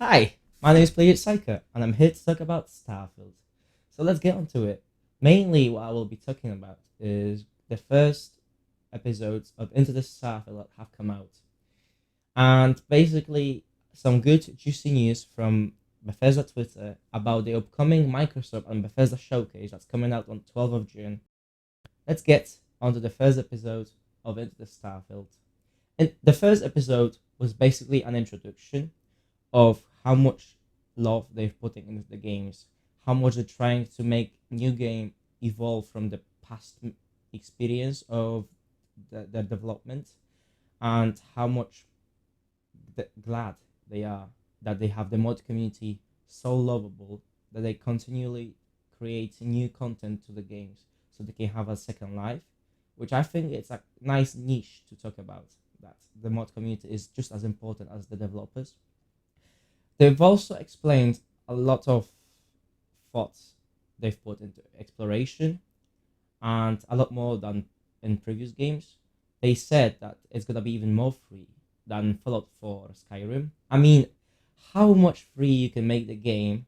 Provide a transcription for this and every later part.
Hi, my name is Player Psycho, and I'm here to talk about Starfield. So let's get on to it. Mainly, what I will be talking about is the first episodes of Into the Starfield that have come out, and basically some good juicy news from Bethesda Twitter about the upcoming Microsoft and Bethesda showcase that's coming out on 12th of June. Let's get onto the first episode of Into the Starfield. And the first episode was basically an introduction of how much love they're putting into the games, how much they're trying to make new game evolve from the past experience of their development, and how much glad they are that they have the mod community so lovable that they continually create new content to the games so they can have a second life, which I think it's a nice niche to talk about. That the mod community is just as important as the developers. They've also explained a lot of thoughts they've put into exploration and a lot more than in previous games. They said that it's gonna be even more free than Fallout 4 or Skyrim. I mean, how much free you can make the game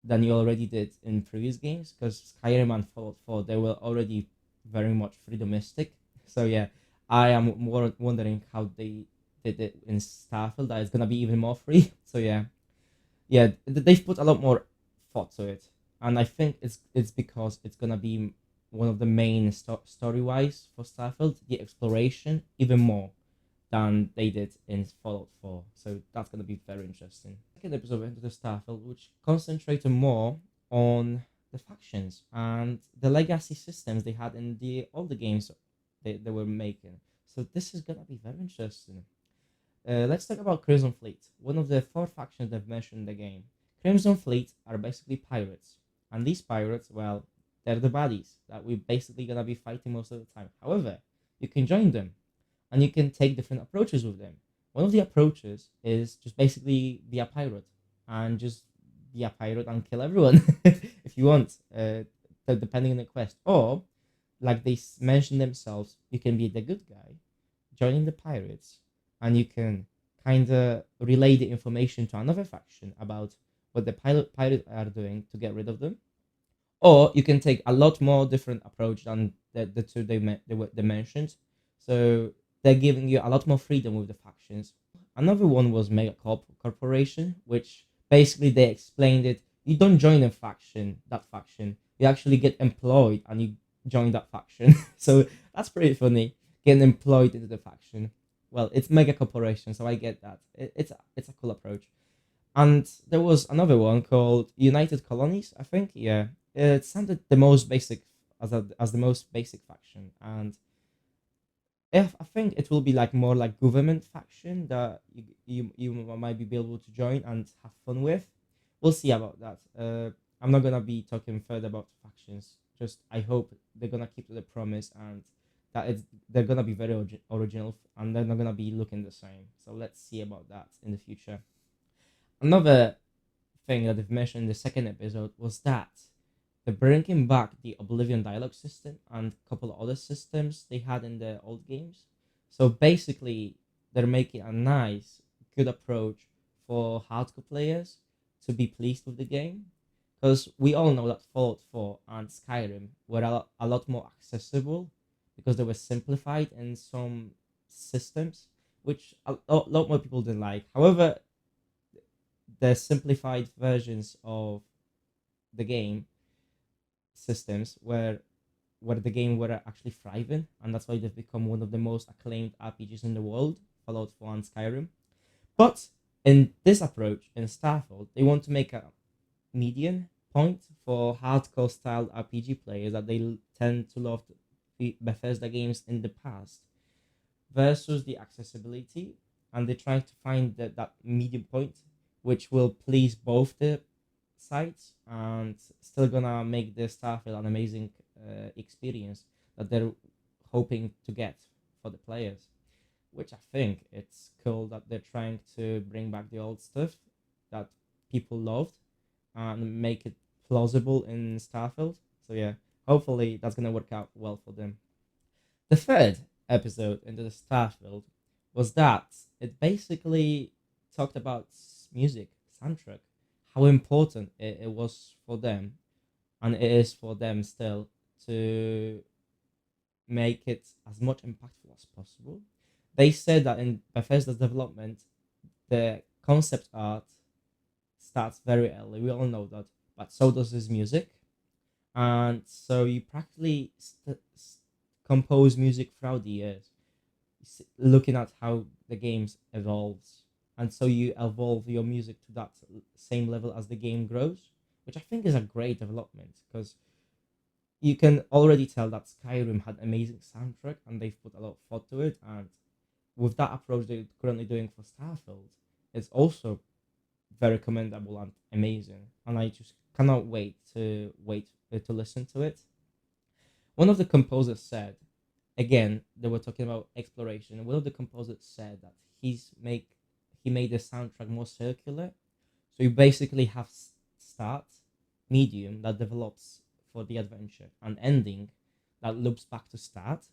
than you already did in previous games? Because Skyrim and Fallout 4 they were already very much freedomistic. So yeah, I am more wondering how they did it in Starfield that it's gonna be even more free. So yeah, they've put a lot more thought to it, and I think it's because it's gonna be one of the main story wise for Starfield, the exploration even more than they did in Fallout 4. So that's gonna be very interesting. Second episode into the Starfield, which concentrated more on the factions and the legacy systems they had in the older games they were making. So this is gonna be very interesting. Let's talk about Crimson Fleet, one of the four factions they've mentioned in the game. Crimson Fleet are basically pirates, and these pirates, well, they're the baddies that we're basically gonna be fighting most of the time. However, you can join them, and you can take different approaches with them. One of the approaches is just basically be a pirate, and just be a pirate and kill everyone if you want, depending on the quest. Or, like they mentioned themselves, you can be the good guy, joining the pirates, and you can kind of relay the information to another faction about what the pirates are doing to get rid of them. Or you can take a lot more different approach than the two they mentioned. So they're giving you a lot more freedom with the factions. Another one was Mega Corporation, which basically they explained it. You don't join that faction. You actually get employed and you join that faction. So that's pretty funny. Getting employed into the faction. Well, it's Mega Corporation, so I get that. It's a cool approach. And there was another one called United Colonies, I think. Yeah, it sounded the most basic as the most basic faction, and if I think it will be like more like government faction that you might be able to join and have fun with. We'll see about that. I'm not gonna be talking further about factions. Just I hope they're gonna keep to the promise and that they're gonna be very original and they're not gonna be looking the same. So let's see about that in the future. Another thing that they've mentioned in the second episode was that they're bringing back the Oblivion dialogue system and a couple of other systems they had in the old games. So basically, they're making a nice, good approach for hardcore players to be pleased with the game. Because we all know that Fallout 4 and Skyrim were a lot more accessible because they were simplified in some systems, which lot more people didn't like. However, the simplified versions of the game systems where the game were actually thriving, and that's why they've become one of the most acclaimed RPGs in the world, Fallout 4 and Skyrim. But in this approach, in Starfield, they want to make a median point for hardcore style RPG players that they tend to love the Bethesda games in the past versus the accessibility, and they're trying to find that medium point which will please both the sites and still gonna make the Starfield an amazing experience that they're hoping to get for the players. Which I think it's cool that they're trying to bring back the old stuff that people loved and make it plausible in Starfield. So yeah, hopefully that's gonna work out well for them. The third episode into the Starfield was that it basically talked about music soundtrack, how important it was for them, and it is for them still to make it as much impactful as possible. They said that in Bethesda's development, the concept art starts very early. We all know that, but so does his music, and so you practically compose music throughout the years, looking at how the games evolves, and so you evolve your music to that same level as the game grows, which I think is a great development because you can already tell that Skyrim had amazing soundtrack and they've put a lot of thought to it, and with that approach they're currently doing for Starfield, it's also very commendable and amazing, and I just cannot to listen to it. One of the composers said, again, they were talking about exploration. And one of the composers said that he made the soundtrack more circular. So you basically have start, medium that develops for the adventure, and ending that loops back to start,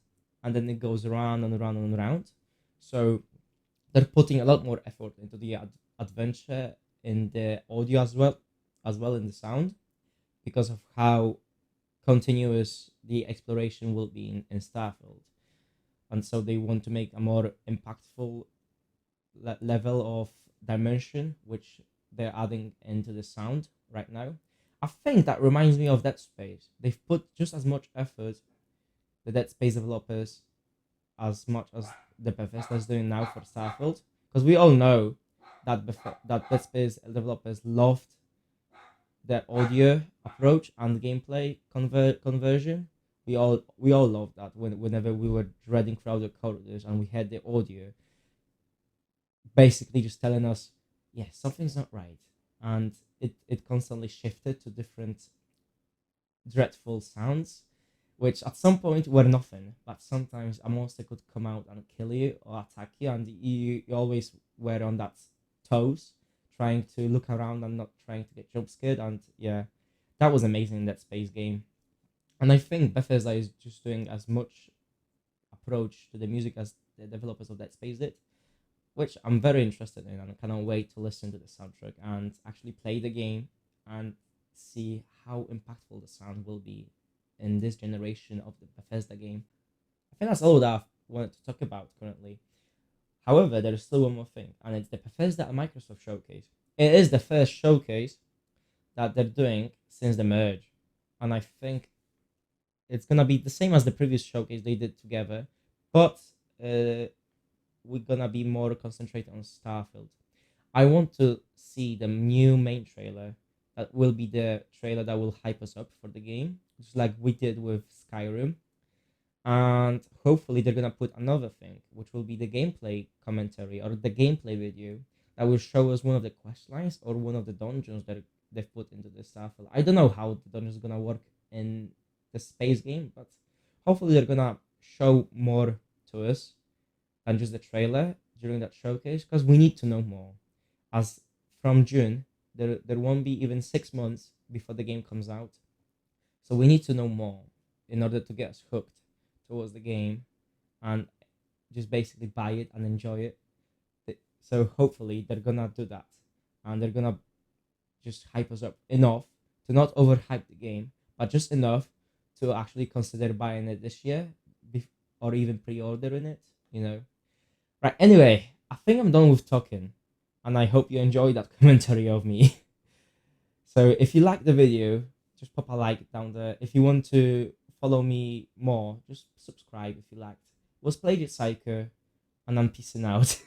and then it goes around and around and around. So they're putting a lot more effort into the adventure in the audio as well in the sound, because of how continuous the exploration will be in Starfield. And so they want to make a more impactful level of dimension, which they're adding into the sound right now. I think that reminds me of Dead Space. They've put just as much effort, the Dead Space developers, as much as the Bethesda is doing now for Starfield, because we all know that that Dead Space developers loved their audio approach and gameplay conversion. We all love that whenever we were dreading crowded corridors and we had the audio basically just telling us, yeah, something's not right, and it constantly shifted to different dreadful sounds, which at some point were nothing, but sometimes a monster could come out and kill you or attack you, and you always were on that toes, trying to look around and not trying to get jump scared. And yeah, that was amazing in that space game. And I think Bethesda is just doing as much approach to the music as the developers of Dead Space did, which I'm very interested in, and I cannot wait to listen to the soundtrack and actually play the game and see how impactful the sound will be in this generation of the Bethesda game. I think that's all that I wanted to talk about currently. However, there is still one more thing, and it's the Bethesda and Microsoft showcase. It is the first showcase that they're doing since the merge, and I think it's gonna be the same as the previous showcase they did together, but we're gonna be more concentrated on Starfield. I want to see the new main trailer. That will be the trailer that will hype us up for the game, just like we did with Skyrim. And hopefully they're gonna put another thing, which will be the gameplay commentary or the gameplay video that will show us one of the quest lines or one of the dungeons that they've put into the Starfield. I don't know how the dungeon is gonna work in the space game, but hopefully they're gonna show more to us than just the trailer during that showcase, because we need to know more. As from June, there won't be even 6 months before the game comes out, so we need to know more in order to get us hooked towards the game and just basically buy it and enjoy it. So hopefully they're gonna do that, and they're gonna just hype us up enough to not overhype the game, but just enough to actually consider buying it this year, or even pre-ordering it. You know. Right. Anyway, I think I'm done with talking, and I hope you enjoyed that commentary of me. So if you like the video, just pop a like down there. If you want to follow me more, just subscribe if you liked. Was Played It Psycho, and I'm peacing out.